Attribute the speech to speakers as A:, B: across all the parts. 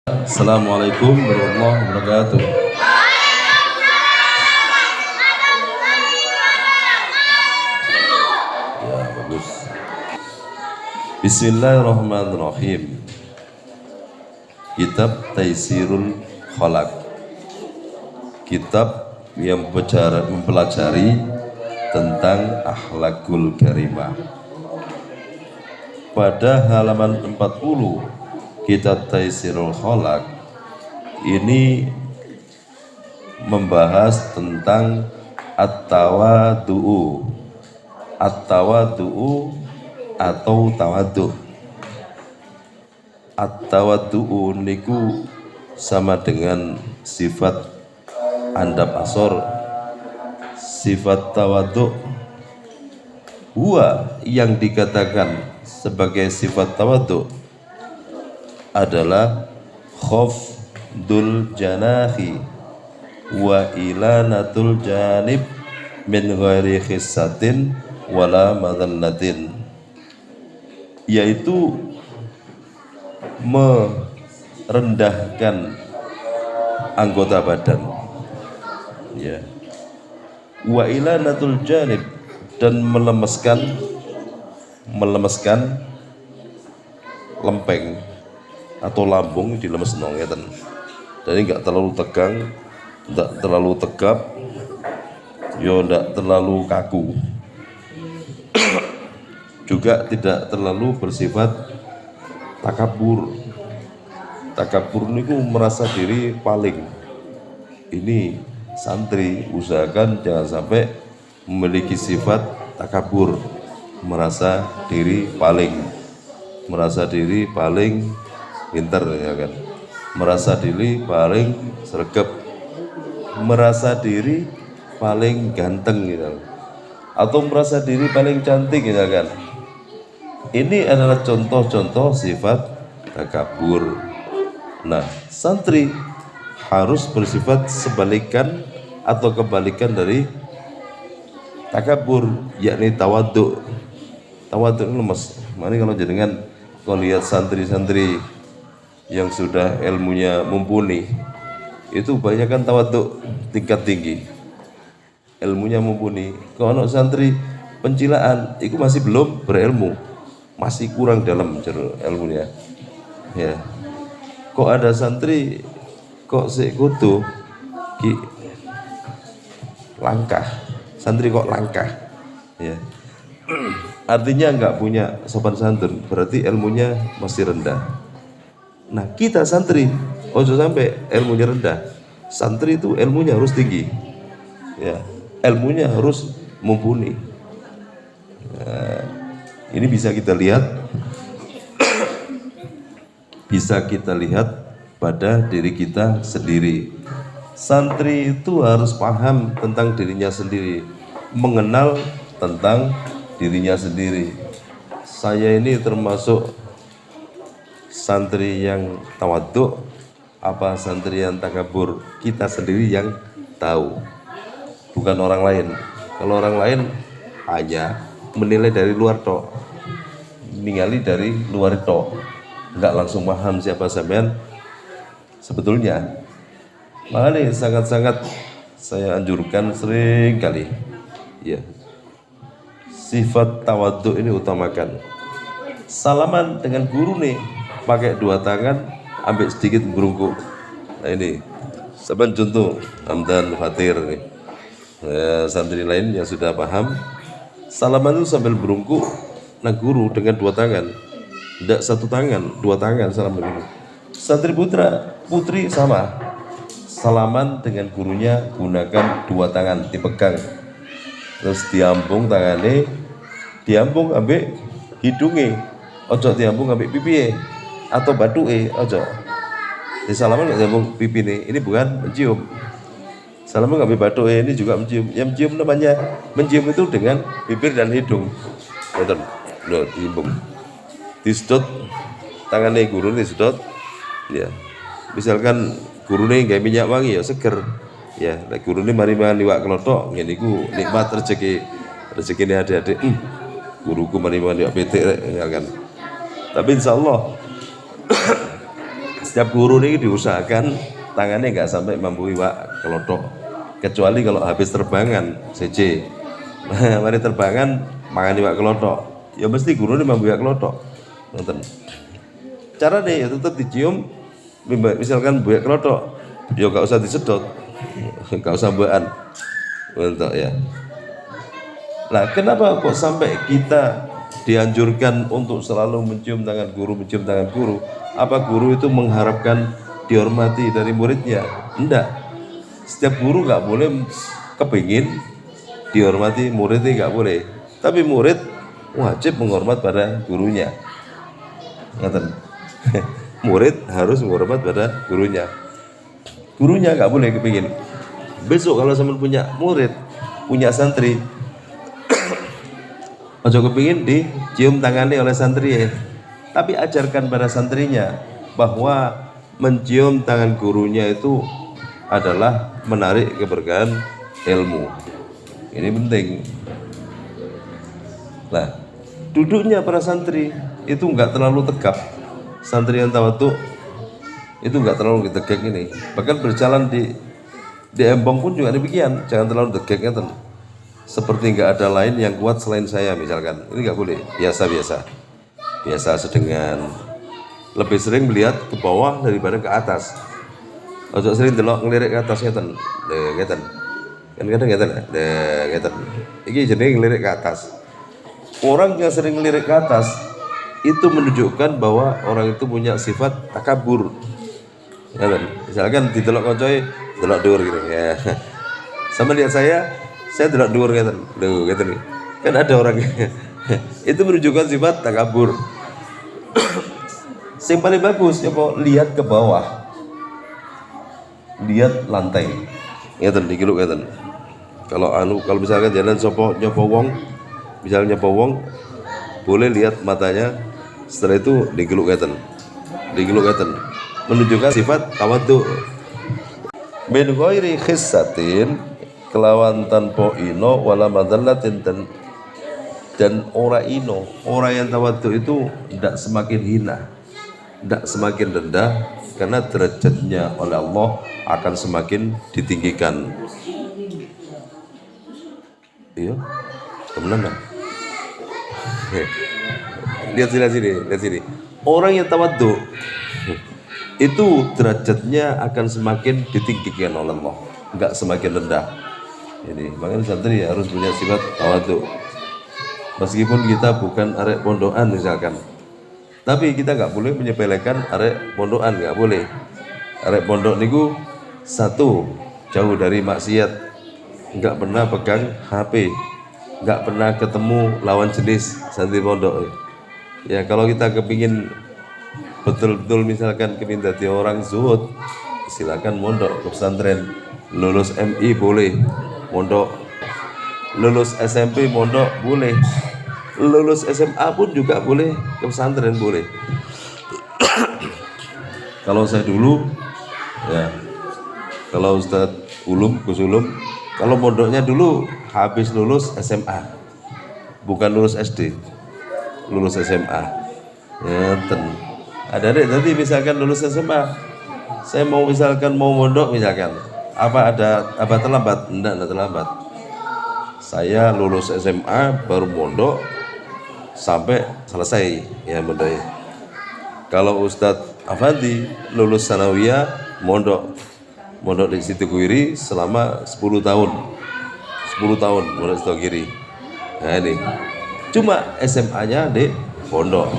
A: Assalamualaikum warahmatullahi wabarakatuh. Ya, bagus. Bismillahirrahmanirrahim. Kitab Taisirul Khalaq. Kitab yang mempelajari tentang akhlakul karimah. Pada halaman 40 Kitab Taisirul Khalaq ini membahas tentang at-tawadhu'u. At-tawadhu'u atau tawadhu'. At-tawadhu'u niku sama dengan sifat andap asor. Sifat tawadhu' huwa yang dikatakan sebagai sifat tawadhu' adalah khafdul janahi wa ilanatul janib min ghairi khissatin wala madhannatin, yaitu merendahkan anggota badan, ya, wa ilanatul janib, dan melemeskan lempeng atau lambung dilemes ngeten. Jadi enggak terlalu tegang, enggak terlalu tegap, yo enggak terlalu kaku. Juga tidak terlalu bersifat takabur. Takabur niku merasa diri paling. Ini santri usahakan jangan sampai memiliki sifat takabur, merasa diri paling pinter, ya kan, merasa diri paling sregep, merasa diri paling ganteng, gitu, atau merasa diri paling cantik, gitu kan. Ini adalah contoh-contoh sifat takabur. Nah, santri harus bersifat sebalikan atau kebalikan dari takabur, yakni tawadhu'. Tawadhu' itu lemes. Mari kalau jenengan kalau lihat santri-santri yang sudah ilmunya mumpuni, itu banyak kan tawadhu' tingkat tinggi, ilmunya mumpuni. Kalau anak santri pencilaan, itu masih belum berilmu, masih kurang dalam ilmunya, ya. Kok ada santri kok kudu langkah, santri kok langkah, ya. Artinya enggak punya sopan santun, berarti ilmunya masih rendah. Nah, kita santri ojo sampai ilmunya rendah. Santri itu ilmunya harus tinggi, ya, ilmunya harus mumpuni. Nah, ini bisa kita lihat pada diri kita sendiri. Santri itu harus paham tentang dirinya sendiri, mengenal tentang dirinya sendiri. Saya ini termasuk santri yang tawadhu' apa santri yang takabur? Kita sendiri yang tahu, bukan orang lain. Kalau orang lain hanya menilai dari luar tok, ningali dari luar tok, enggak langsung paham siapa sampean sebetulnya. Makanya sangat-sangat saya anjurkan sering kali, ya, sifat tawadhu' ini utamakan. Salaman dengan guru nih, pakai dua tangan, ambil sedikit berungkuk. Nah ini, saban contoh Hamdan Fatir nih. Santri lain yang sudah paham, salaman itu sambil berungkuk, nah guru dengan dua tangan, tidak satu tangan, dua tangan salam begini. Santri putri sama, salaman dengan gurunya gunakan dua tangan, dipegang, terus diambung tangannya, diambung ambek hidungnya, ojo diambung ambek pipiye atau batuke, ojo. Di salaman nggak diambung pipi nih, ini bukan mencium. Salaman nggak batuke, ini juga mencium. Yang mencium namanya mencium itu dengan bibir dan hidung. Betul, diambung, disedot tangannya guru disedot, ya. Misalkan guru nih nggak minyak wangi ya seger, ya. Guru nih mari mangan iwak klothok, ngene iku nikmat rezeki ini adik-adik. Guruku mari mangan iwak pitik, ya kan. Tapi insya Allah Setiap guru ini diusahakan tangannya nggak sampai mampu iwak kelotok, kecuali kalau habis terbangan CC mari terbangan mangan iwak kelotok ya mesti guru ini mampu iwak kelotok nonton cara nih ya tetap dicium misalkan buaya kelotok ya nggak usah disedot nggak usah buaan untuk ya. Nah kenapa kok sampai kita dianjurkan untuk selalu mencium tangan guru? Apa guru itu mengharapkan dihormati dari muridnya? Enggak. Setiap guru nggak boleh kepingin dihormati muridnya, nggak boleh. Tapi murid wajib menghormat pada gurunya. Ngaten. Murid harus menghormat pada gurunya. Gurunya nggak boleh kepingin. Besok kalau sampean punya murid, punya santri, ojo kepingin dicium tangannya oleh santri ya. Tapi ajarkan pada santrinya bahwa mencium tangan gurunya itu adalah menarik keberkahan ilmu. Ini penting. Nah, duduknya para santri itu enggak terlalu tegap. Santri yang tawadhu itu enggak terlalu tegak ini. Bahkan berjalan di embong pun juga demikian. Jangan terlalu tegak ngeten. Seperti enggak ada lain yang kuat selain saya misalkan. Ini enggak boleh. Biasa sedengan. Lebih sering melihat ke bawah daripada ke atas. Ojo sering delok ngelirik ke atas ngeten. Ngeten. Kan kadang ngeten. Ngeten. Iki jenenge ngelirik ke atas. Orang yang sering ngelirik ke atas itu menunjukkan bahwa orang itu punya sifat takabur. Ngeten. Misalkan didelok koncoe delok dhuwur gitu ya. Sama lihat saya delok dhuwur ngeten. Lho ngeten iki. Kan ada orang itu menunjukkan sifat takabur. Yang paling bagus ya po, lihat ke bawah, lihat lantai, ngeten dikiluk ngeten. Kalau misalkan jalan nyopo wong, misalnya nyopo wong, boleh lihat matanya. Setelah itu dikiluk ngeten, menunjukkan sifat tawadhu. Min ghairi khissatin, kelawan tanpa ino wala madallatin dan ora ino. Orang yang tawadhu itu tidak semakin hina, tidak semakin rendah, karena derajatnya oleh Allah akan semakin ditinggikan. Iya, temenan lah. Lihat sini. Orang yang tawadhu itu derajatnya akan semakin ditinggikan oleh Allah, enggak semakin rendah. Ini makanya santri harus punya sifat tawadhu. Meskipun kita bukan arek pondokan misalkan, tapi kita nggak boleh menyepelekan arek pondokan, nggak boleh. Arek pondok niku satu, jauh dari maksiat, nggak pernah pegang HP, nggak pernah ketemu lawan jenis santri pondok. Ya kalau kita kepingin betul-betul misalkan kepingin jadi orang zuhud, silakan mondok ke pesantren. Lulus MI boleh mondok, lulus SMP mondok boleh, lulus SMA pun juga boleh ke pesantren boleh. Kalau saya dulu ya, kalau Ustadz Gus Ulum, kalau mondoknya dulu habis lulus SMA, bukan lulus SD, lulus SMA. Ya, ada deh nanti misalkan lulus SMA, saya mau mondok misalkan, apa terlambat? Enggak terlambat. Saya lulus SMA baru mondok sampai selesai ya mondoknya. Kalau Ustadz Afandi lulus sanawiyah mondok di Situgiri selama 10 tahun mondok Situgiri. Nah ini cuma SMA-nya di pondok.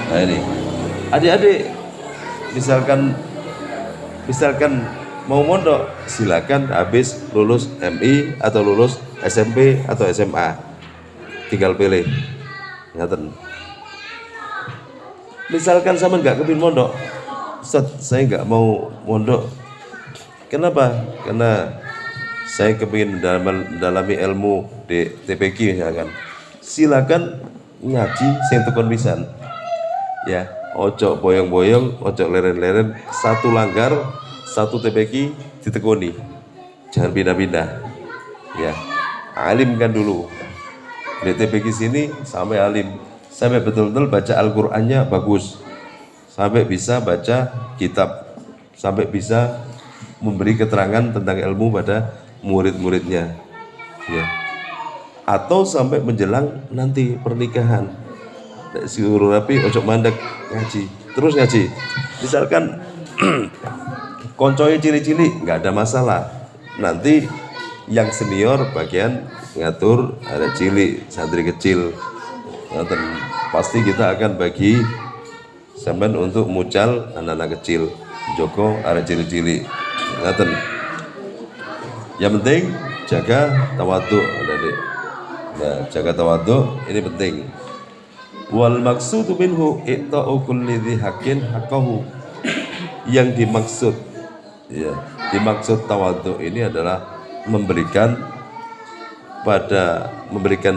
A: Nah ini adik-adik misalkan mau mondok silakan habis lulus MI atau lulus SMP atau SMA, tinggal pilih. Ngaten. Misalkan sama nggak kepin mondok, Ustaz, saya nggak mau mondok. Kenapa? Karena saya kepingin mendalami ilmu di TPQ misalkan. Silakan ngaji sing tekon pisan. Ya, ojo boyong-boyong, ojo leren-leren, satu langgar, satu TPQ ditekuni. Jangan pindah-pindah. Ya, alimkan dulu. Di TPQ sini sampai alim, sampai betul-betul baca Al-Qur'annya bagus. sampai bisa baca kitab, sampai bisa memberi keterangan tentang ilmu pada murid-muridnya, ya. Atau sampai menjelang nanti pernikahan, si guru rapi ojo mandek ngaji, terus ngaji. Misalkan koncoy cili-cili nggak ada masalah, nanti yang senior bagian ngatur ada cili, santri kecil. Dan pasti kita akan bagi sampean untuk mucal anak-anak kecil, Joko ada cili-cili. Ngaten. Yang penting jaga tawadhu, adik. Nah, jaga tawadhu ini penting. Wal maksudu minhu itta'u kulli dzi haqqin haqqahu. Yang dimaksud, ya, dimaksud tawadhu ini adalah memberikan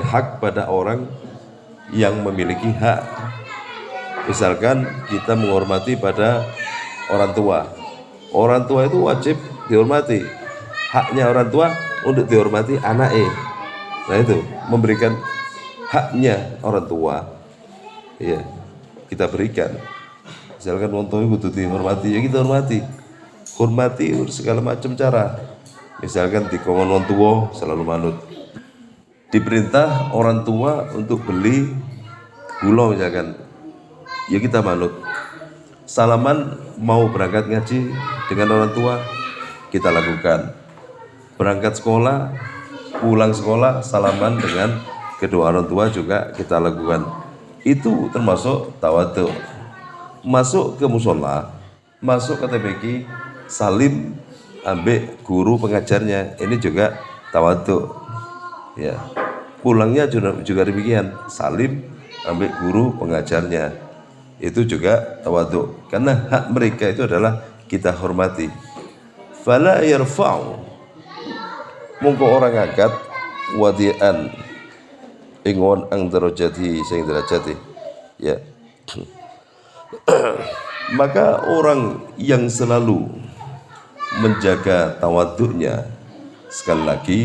A: hak pada orang yang memiliki hak. Misalkan kita menghormati pada orang tua. Orang tua itu wajib dihormati. Haknya orang tua untuk dihormati anaknya. Nah itu memberikan haknya orang tua. Ya, kita berikan. Misalkan orang tua itu dihormati, ya kita hormati. Hormati segala macam cara. Misalkan dikongkon orang tua selalu manut. Diperintah orang tua untuk beli gula misalkan, ya kita manut. Salaman mau berangkat ngaji dengan orang tua, kita lakukan. Berangkat sekolah, pulang sekolah, salaman dengan kedua orang tua juga kita lakukan. Itu termasuk tawadhu. Masuk ke musola, masuk ke TPQ, salim ambek guru pengajarnya, ini juga tawadhu. Ya, pulangnya juga demikian, salim ambek guru pengajarnya, itu juga tawadhu. Karena hak mereka itu adalah kita hormati. Fala yarfa'u, mongko orang angkat wadi'an ingon ang darajati sing derajati, ya. Maka orang yang selalu menjaga tawadhunya, sekali lagi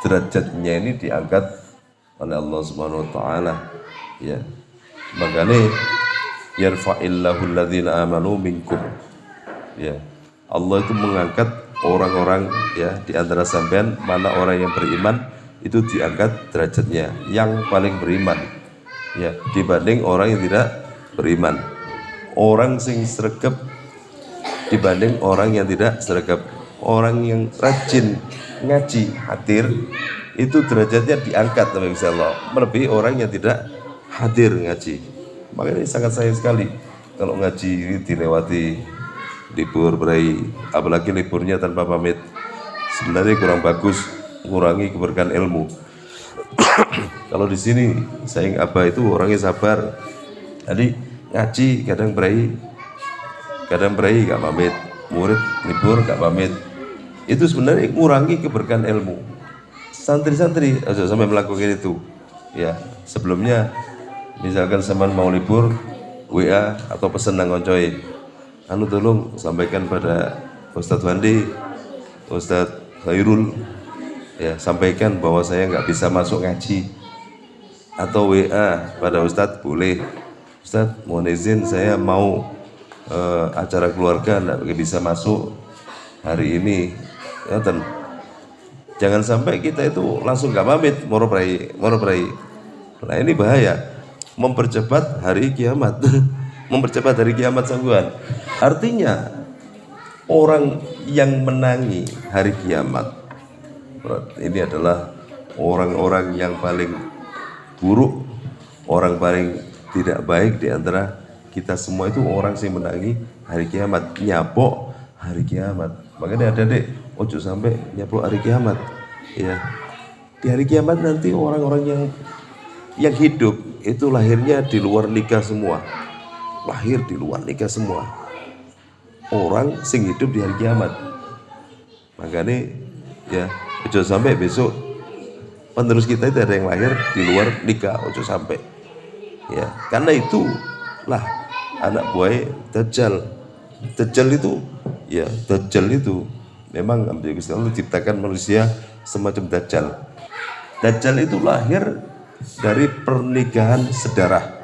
A: derajatnya ini diangkat oleh Allah Subhanahu wa taala, ya. Makanya yarfa'illahu alladhina amanu minkum, ya. Allah itu mengangkat orang-orang, ya, di antara sampean, mana orang yang beriman itu diangkat derajatnya yang paling beriman, ya, dibanding orang yang tidak beriman. Orang sing sregep dibanding orang yang tidak sregep. Orang yang rajin ngaji hadir itu derajatnya diangkat oleh Allah melebihi orang yang tidak hadir ngaji. Makanya ini sangat sayang sekali kalau ngaji ini dilewati libur berai, apalagi liburnya tanpa pamit. Sebenarnya kurang bagus, mengurangi keberkahan ilmu. Kalau di sini sayang Abah itu orangnya sabar. Jadi ngaji kadang berai gak pamit, murid libur gak pamit. Itu sebenarnya mengurangi keberkahan ilmu. Santri-santri aja sampai melakukan itu, ya. Sebelumnya misalkan sampean mau libur, WA atau pesan nang koncoe, anu tolong sampaikan pada Ustadz Wandi, Ustadz Khairul, ya, sampaikan bahwa saya nggak bisa masuk ngaji. Atau WA pada Ustadz, boleh Ustadz mohon izin saya mau acara keluarga nggak bisa masuk hari ini, ya. Jangan sampai kita itu langsung nggak pamit, moro prai. Nah ini bahaya, mempercepat hari kiamat. Mempercepat hari kiamat sangguan. Artinya orang yang menangi hari kiamat ini adalah orang-orang yang paling buruk, orang paling tidak baik di antara kita semua. Itu orang yang menangi hari kiamat, nyapok hari kiamat. Makanya adik-adik ojo sampai nyapok hari kiamat, ya. Di hari kiamat nanti orang-orang yang hidup itu lahirnya di luar nikah semua. Lahir di luar nikah semua. Orang sing hidup di hari kiamat. Makanya ya ojo sampai besok penerus kita itu ada yang lahir di luar nikah, ojo sampai. Ya, karena itulah anak buah Dajjal. Dajjal itu memang Allah ciptakan manusia semacam Dajjal. Dajjal itu lahir dari pernikahan sedarah.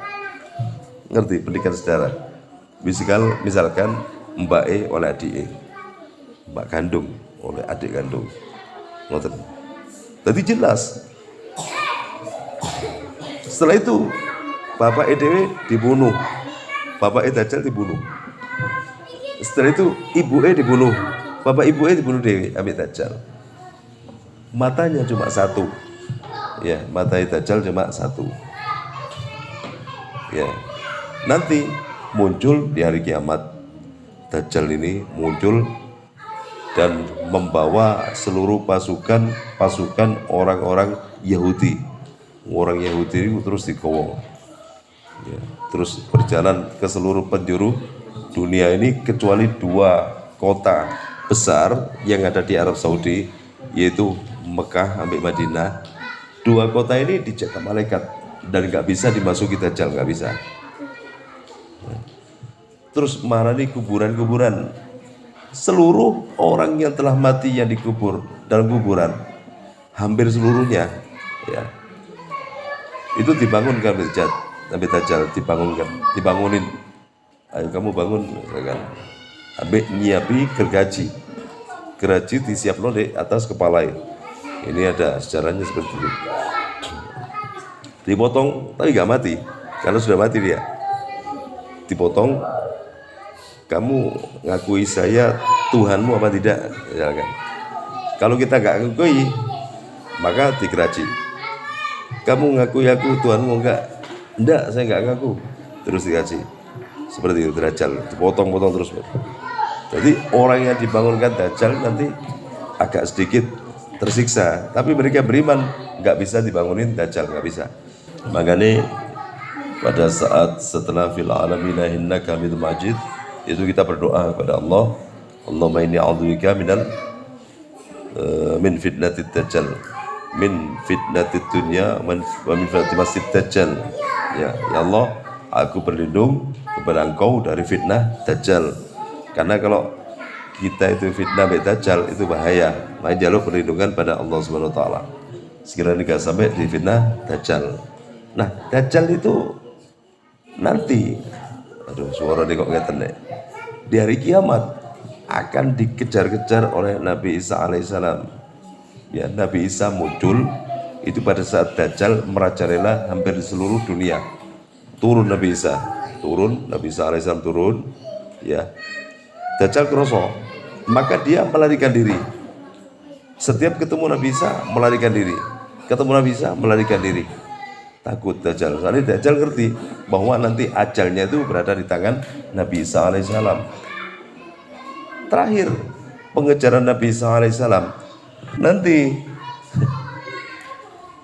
A: Ngerti pernikahan sedarah? Misalkan Mbak E oleh adik E, Mbak kandung oleh adik kandung. Ngoten. Jadi jelas. Setelah itu Bapak EDW dibunuh, Bapak E Dajjal dibunuh. Setelah itu Ibu E dibunuh, Bapak Ibu E dibunuh Dewi ambil Dajjal. Matanya cuma satu, ya mata Dajjal cuma satu. Ya, nanti muncul di hari kiamat Dajjal ini muncul dan membawa seluruh pasukan orang-orang Yahudi. Orang Yahudi itu terus dikawal, ya, terus berjalan ke seluruh penjuru dunia ini kecuali 2 kota besar yang ada di Arab Saudi, yaitu Mekah sampai Madinah. 2 kota ini dijaga malaikat dan nggak bisa dimasuki Dajjal, nggak bisa. Terus mana nih kuburan-kuburan, seluruh orang yang telah mati yang dikubur dalam kuburan, hampir seluruhnya, ya, itu dibangunkan Nabi Dajjal, dibangunin. Ayo kamu bangun, kan? Ambek nyiapi gergaji disiapno di atas kepala. Ini ada sejarahnya seperti itu. Dipotong tapi nggak mati, karena sudah mati dia. Dipotong, kamu ngakui saya Tuhanmu apa tidak? Ya kan? Kalau kita nggak ngakui, maka digeraji. Kamu ngakui aku Tuhanmu enggak, saya nggak ngaku. Terus dikasih. Seperti itu Dajjal, dipotong-potong terus. Jadi orang yang dibangunkan Dajjal nanti agak sedikit tersiksa, tapi mereka beriman nggak bisa dibangunin Dajjal, nggak bisa. Makanya pada saat setelah fil alamina innaka hamidum majid, itu kita berdoa kepada Allah, Allahumma inni a'udzubika min fitnatid Dajjal, min fitnatid dunya wa min fitnatil masjid Dajjal. Ya Allah, aku berlindung kepada Engkau dari fitnah Dajjal. Karena kalau kita itu fitnah Dajjal itu bahaya. Maka jalur perlindungan pada Allah Subhanahu wa taala. Sekiranya enggak sampai di fitnah Dajjal. Nah, Dajjal itu nanti, aduh suara dia kok ngeten nek. Di hari kiamat akan dikejar-kejar oleh Nabi Isa alaihissalam. Ya, Nabi Isa muncul itu pada saat Dajjal merajalela hampir di seluruh dunia. Turun Nabi Isa alaihissalam turun, ya. Dajjal kroso, maka dia melarikan diri. Setiap ketemu Nabi Isa melarikan diri, ketemu Nabi Isa melarikan diri. Takut Dajjal, soalnya Dajjal ngerti bahwa nanti ajalnya itu berada di tangan Nabi Isa alaihissalam. Terakhir pengejaran Nabi Isa alaihissalam, nanti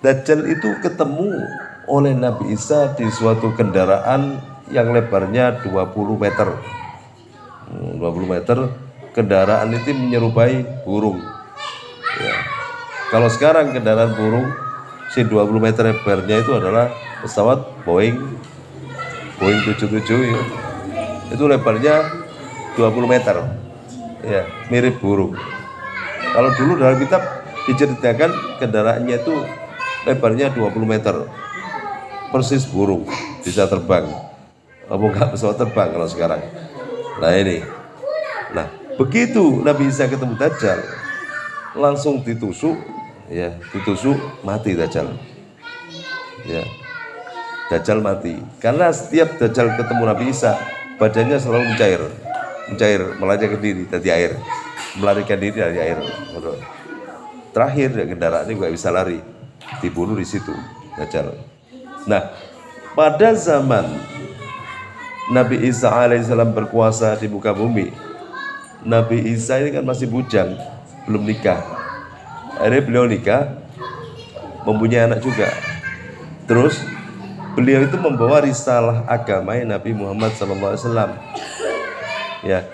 A: Dajjal itu ketemu oleh Nabi Isa di suatu kendaraan yang lebarnya 20 meter. 20 meter, kendaraan itu menyerupai burung. Ya. Kalau sekarang kendaraan burung, si 20 meter lebarnya itu adalah pesawat Boeing 77 ya. Itu lebarnya 20 meter. Ya, mirip burung. Kalau dulu dalam kitab diceritakan kendaraannya itu lebarnya 20 meter. Persis burung, bisa terbang. Apa enggak pesawat terbang kalau sekarang. Nah ini. Nah, begitu Nabi Isa ketemu Dajjal, langsung ditusuk, ya, mati Dajjal. Ya. Dajjal mati. Karena setiap Dajjal ketemu Nabi Isa, badannya selalu mencair, melarikan diri dari air. Melarikan diri dari air. Terakhir ya, kendaraan ini nggak bisa lari, dibunuh di situ Dajjal. Nah, pada zaman Nabi Isa alaihissalam berkuasa di muka bumi, Nabi Isa ini kan masih bujang, belum nikah. Akhirnya beliau nikah, mempunyai anak juga. Terus beliau itu membawa risalah agama Nabi Muhammad SAW, ya,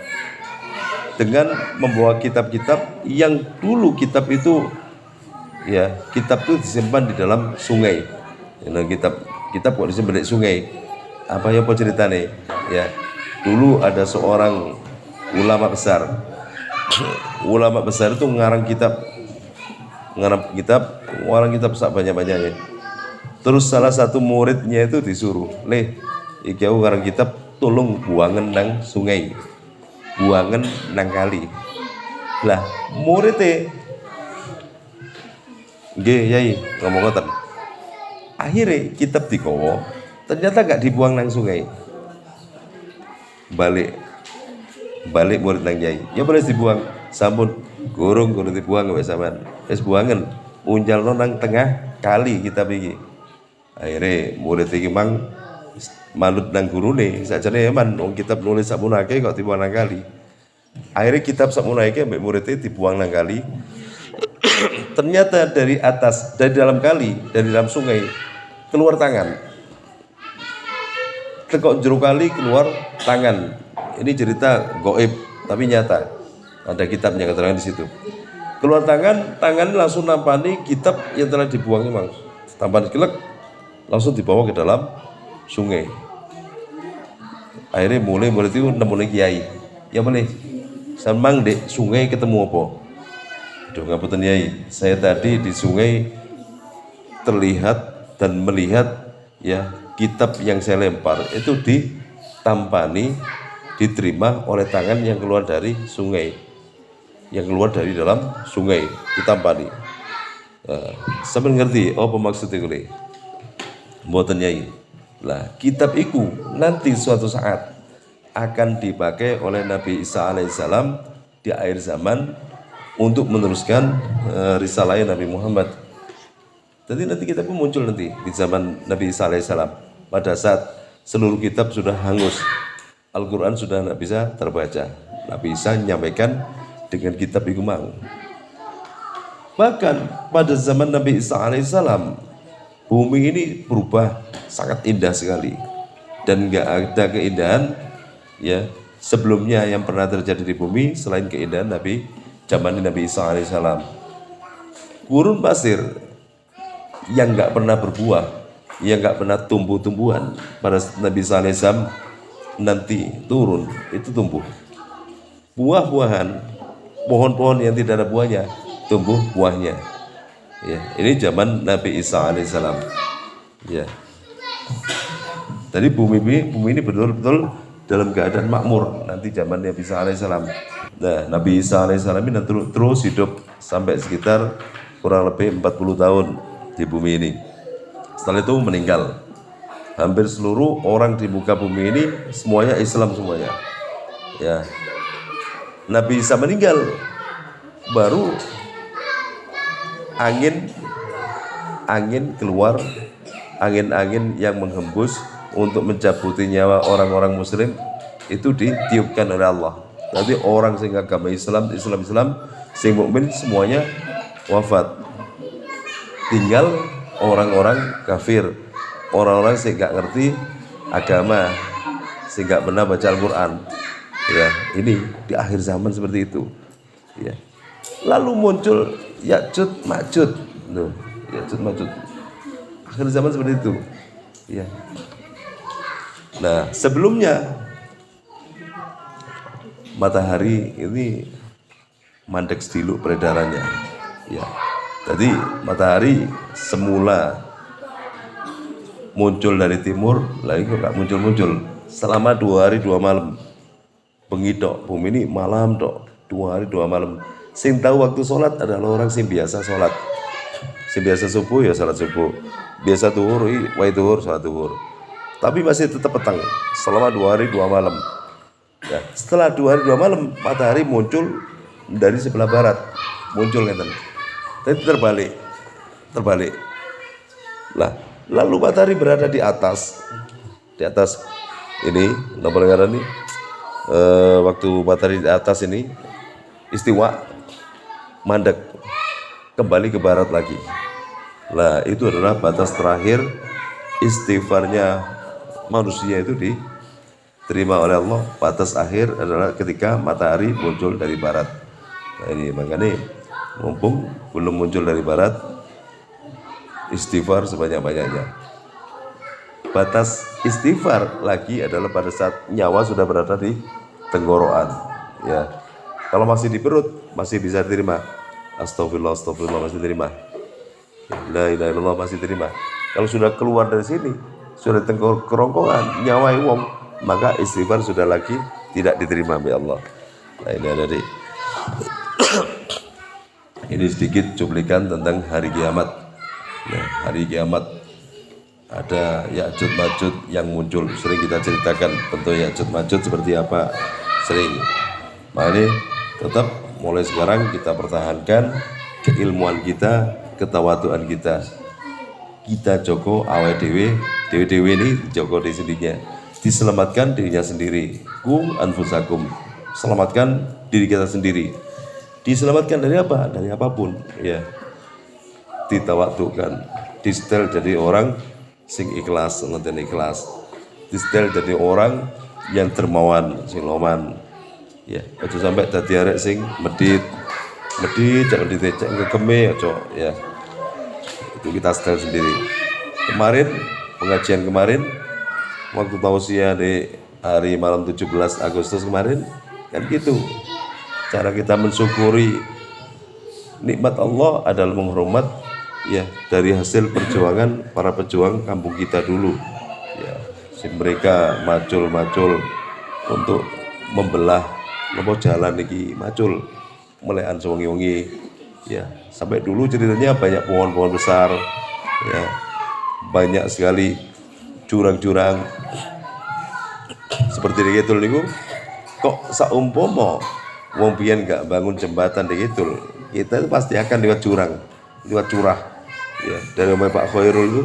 A: dengan membawa kitab-kitab yang dulu kitab itu, ya, kitab itu disimpan di dalam sungai. Nah, kitab kok disimpan di sungai? Apa ya ceritanya? Ya, dulu ada seorang ulama besar. Ulama besar itu ngarang kitab sak banyak-banyaknya. Terus salah satu muridnya itu disuruh, iki aku ngarang kitab tolong buangan nang sungai, buangan nang kali. Lah muridnya nggih yai ngomong ngoten. Akhirnya kitab dikowo ternyata gak dibuang nang sungai. Balik murid nang yai. Ya boleh dibuang. Sampun gurung dibuang wis sampean. Wis buangen unjalno nang tengah kali kitab iki. Akhirnya murid iki mang manut nang gurune, sakjane eman wong kitab nulis sakmono akeh kok dibuang nang kali. Akhirnya kitab sakmono akeh mbek muridé dibuang nang kali. Ternyata dari atas, dari dalam kali, dari dalam sungai keluar tangan. Tekok jero kali keluar tangan. Ini cerita gaib tapi nyata. Ada kitabnya keterangan di situ. Keluar tangan langsung nampani kitab yang telah dibuang memang. Tampan kelek langsung dibawa ke dalam sungai. Akhirnya mulai itu nemu kiai. Ya boleh. Samang dek sungai ketemu apa? Aduh ngapunten yai, saya tadi di sungai terlihat dan melihat ya kitab yang saya lempar itu ditampani, diterima oleh tangan yang keluar dari sungai, yang keluar dari dalam sungai ditampani. Sampai ngerti apa maksudnya kuwi? Mboten yai. Lah kitab iku nanti suatu saat akan dipakai oleh Nabi Isa alaihissalam di akhir zaman untuk meneruskan risalahnya Nabi Muhammad. Jadi nanti kitab itu muncul nanti di zaman Nabi Isa alaihissalam. Pada saat seluruh kitab sudah hangus, Al-Quran sudah tidak bisa terbaca. Nabi Isa menyampaikan dengan kitab itu mang. Bahkan pada zaman Nabi Isa alaihissalam, bumi ini berubah sangat indah sekali. Dan nggak ada keindahan ya sebelumnya yang pernah terjadi di bumi selain keindahan zaman Nabi Isa alaihissalam. Gurun pasir yang nggak pernah berbuah, yang nggak pernah tumbuh-tumbuhan, pada Nabi Isa alaihissalam nanti turun itu tumbuh. Buah-buahan, pohon-pohon yang tidak ada buahnya tumbuh buahnya. Ya, ini zaman Nabi Isa alaihissalam. Ya. Jadi bumi ini betul-betul dalam keadaan makmur nanti zaman Nabi Isa alaihissalam. Nah, Nabi Isa alaihissalam ini terus hidup sampai sekitar kurang lebih 40 tahun di bumi ini. Setelah itu meninggal. Hampir seluruh orang di muka bumi ini semuanya Islam semuanya. Ya. Nabi Isa meninggal, baru angin keluar, angin-angin yang menghembus untuk mencabuti nyawa orang-orang muslim itu ditiupkan oleh Allah. Nanti orang sing agama Islam, sing mukmin semuanya wafat. Tinggal orang-orang kafir, orang-orang sing gak ngerti agama, sing gak pernah baca Al-Quran. Ya, ini di akhir zaman seperti itu. Ya. Lalu muncul Ya'juj Ma'juj. Loh, Ya'juj Ma'juj. Akhir zaman seperti itu. Ya. Nah, sebelumnya matahari ini mandek dulu peredarannya. Ya. Jadi matahari semula muncul dari timur, lagi kok gak muncul-muncul selama 2 hari 2 malam. Bengi tok, bumi ini malam tok, 2 hari 2 malam. Sing tahu waktu sholat adalah orang sing biasa sholat. Sing biasa subuh ya sholat subuh, biasa duhur, wai duhur, sholat duhur. Tapi masih tetap petang selama 2 hari 2 malam. Ya, setelah 2 hari 2 malam matahari muncul dari sebelah barat, muncul ngeten. Tapi terbalik. Lah, lalu matahari berada di atas ini, nomor ngaran ini. Waktu matahari di atas ini istiwa mandek kembali ke barat lagi. Lah, itu adalah batas terakhir istighfarnya manusia itu diterima oleh Allah. Batas akhir adalah ketika matahari muncul dari barat. Nah, ini makanya mumpung belum muncul dari barat, istighfar sebanyak-banyaknya. Batas istighfar lagi adalah pada saat nyawa sudah berada di tenggorokan. Ya, kalau masih di perut masih bisa diterima. Astagfirullah masih diterima. La ilaha illallah masih diterima. Kalau sudah keluar dari sini, sudah di kerongkongan, nyawa wong maka istighfar sudah lagi tidak diterima oleh Allah. Nah, ini ada di ini sedikit cuplikan tentang hari kiamat. Nah, hari kiamat ada Ya'juj Ma'juj yang muncul, sering kita ceritakan bentuk Ya'juj Ma'juj seperti apa, sering. Makanya tetap mulai sekarang kita pertahankan keilmuan kita, ketawaduan kita. Kita joko awal dewe ini joko di sendirinya, diselamatkan dirinya sendiri. Ku anfusakum, selamatkan diri kita sendiri. Diselamatkan dari apa? Dari apapun, ya. Ditawadukan, distel jadi orang sing ikhlas, ngeten ikhlas. Distel jadi orang yang dermawan, sing loman. Ya, aja sampai dadi arek sing medit jangan ditecek ngekeme aja, ya. Itu kita setel sendiri. Kemarin pengajian kemarin waktu tausiah di hari malam 17 Agustus kemarin kan gitu. Cara kita mensyukuri nikmat Allah adalah menghormat ya dari hasil perjuangan para pejuang kampung kita dulu. Ya, si mereka macul untuk membelah jalan iki macul melekan sewengi-wengi. Ya, sampai dulu ceritanya banyak pohon-pohon besar, ya, banyak sekali jurang-jurang seperti di Kidul niku. Kok saumpama wong pian gak bangun jembatan di Kidul, kita itu pasti akan lewat jurang, lewat curah, ya, dari rumah Pak Khairul itu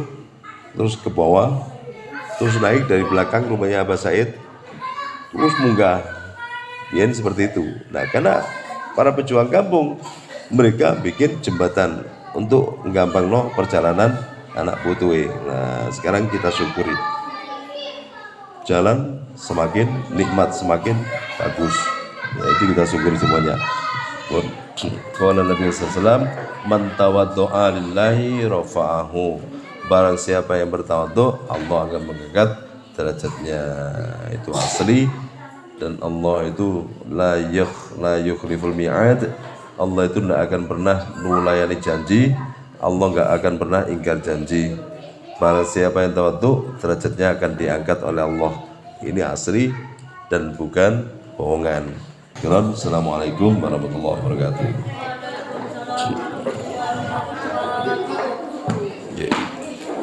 A: terus ke bawah, terus naik dari belakang rumahnya Abah Said, terus munggah, pian seperti itu. Nah, karena para pejuang kampung mereka bikin jembatan untuk nggampangno perjalanan anak putuwe. Nah, sekarang kita syukuri. Jalan semakin nikmat, semakin bagus. Ya, itu kita syukuri semuanya. Qala Nabi sallallahu alaihi wasallam, "Man tawaddo'a lillahi rafa'ahu." Barang siapa yang bertawadhu, Allah akan mengangkat derajatnya. Itu asli. Dan Allah itu la yukhliful mi'ad. Allah itu tidak akan pernah melayani janji. Allah nggak akan pernah ingkar janji. Barang siapa yang tawadhu, derajatnya akan diangkat oleh Allah. Ini asli dan bukan bohongan. Assalamualaikum warahmatullahi wabarakatuh.